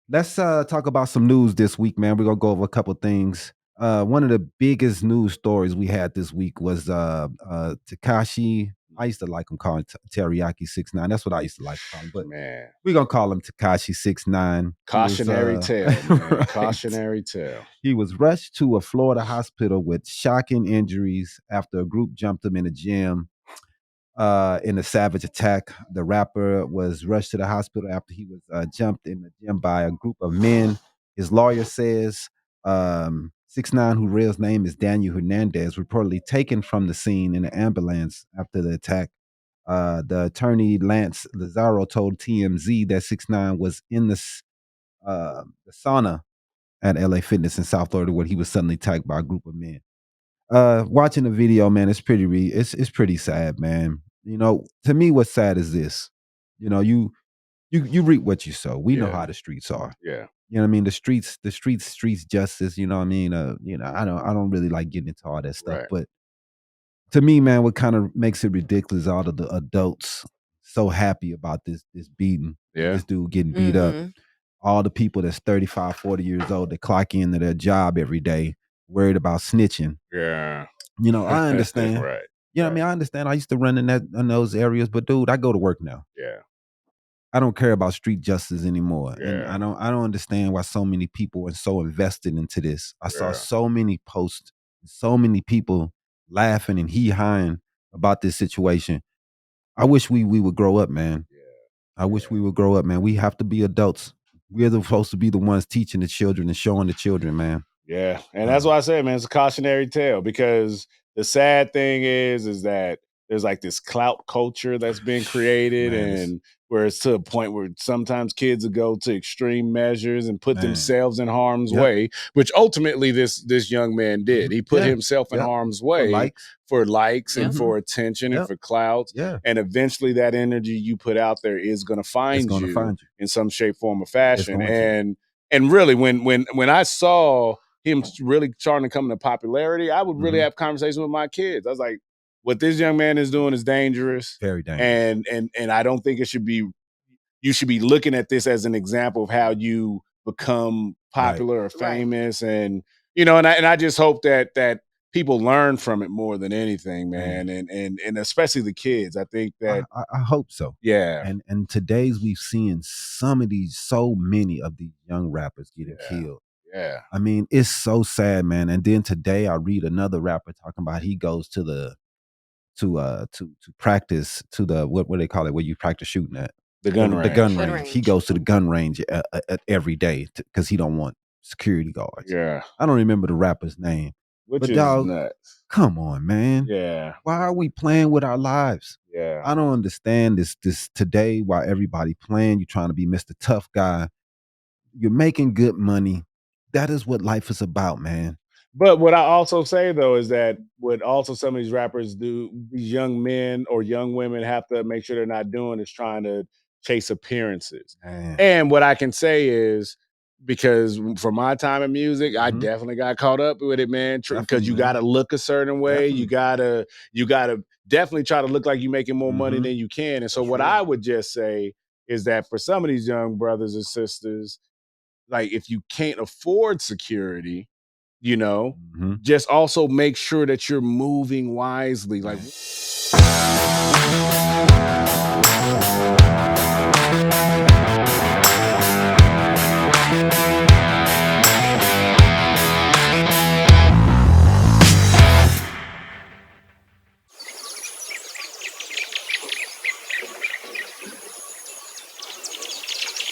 Let's talk about some news this week, man. We're gonna go over a couple things. One of the biggest news stories we had this week was Tekashi. I used to like him calling Teriyaki 6ix9ine. That's what I used to like to call him, but Man, we're gonna call him Tekashi 6ix9ine. He was cautionary tale, man. right. Cautionary tale. He was rushed to a Florida hospital with shocking injuries after a group jumped him in a gym in a savage attack. The rapper was rushed to the hospital after he was jumped in the gym by a group of men. His lawyer says 6ix9ine, whose real name is Daniel Hernandez, reportedly taken from the scene in an ambulance after the attack. The attorney Lance Lazaro told TMZ that 6ix9ine was in the sauna at LA Fitness in South Florida where he was suddenly attacked by a group of men. Watching the video, man, it's pretty sad, man. You know, to me, what's sad is this. You know, you reap what you sow. We know Yeah. how the streets are. Yeah. You know what I mean? The streets justice, you know what I mean? I don't really like getting into all that stuff. Right. But to me, man, what kind of makes it ridiculous, all of the adults so happy about this beating, Yeah. this dude getting beat up. All the people that's 35, 40 years old that clock into their job every day, worried about snitching. Yeah. You know, I understand. Right. You know what I mean? I understand. I used to run in those areas, but dude, I go to work now. Yeah. I don't care about street justice anymore. And Yeah. I don't understand why so many people are so invested into this. I saw Yeah. so many posts, so many people laughing and hee-hawing about this situation. I wish we would grow up, man. I wish we would grow up, man. We have to be adults. We're supposed to be the ones teaching the children and showing the children, man. Yeah. And that's why I say, man, it's a cautionary tale because the sad thing is that there's like this clout culture that's been created Man, and where it's to a point where sometimes kids will go to extreme measures and put man. themselves in harm's Yep. way, which ultimately this young man did. He put Yeah. himself in Yep. harm's For way likes. and for attention and Yep. for clout. Yeah. And eventually that energy you put out there is going to It's find gonna you find you. in some shape, form, or It's fashion. going to. And really, when I saw him really starting to come into popularity, I would really Mhm. have conversations with my kids. I was like, what this young man is doing is dangerous. Very dangerous. And I don't think it should be you should be looking at this as an example of how you become Right. popular or famous. And I just hope that people learn from it more than anything, man. And especially the kids. I think that I hope so. yeah. And today's we've seen so many of these young rappers getting Yeah. killed. Yeah. I mean, it's so sad, man. And then today I read another rapper talking about he goes to the to practice to the what they call it where you practice shooting at The gun the gun range. range. He goes to the gun range every day because he don't want security guards. Yeah. I don't remember the rapper's name, Which but is dog, nuts. come on, man. Yeah. Why are we playing with our lives? Yeah. I don't understand this today. Why everybody playing? You're trying to be Mr. Tough Guy. You're making good money. That is what life is about, man. But what I also say though is that what also some of these rappers do, these young men or young women have to make sure they're not doing is trying to chase appearances. Man. And what I can say is because for my time in music, I Mhm. definitely got caught up with it, man. Because Definitely, you man. got to look a certain way. You Definitely. gotta definitely try to look like you're making more money Mhm. than you can. And so That's what real. I would just say is that for some of these young brothers and sisters, like if you can't afford security, Mhm. just also make sure that you're moving wisely. Like Man.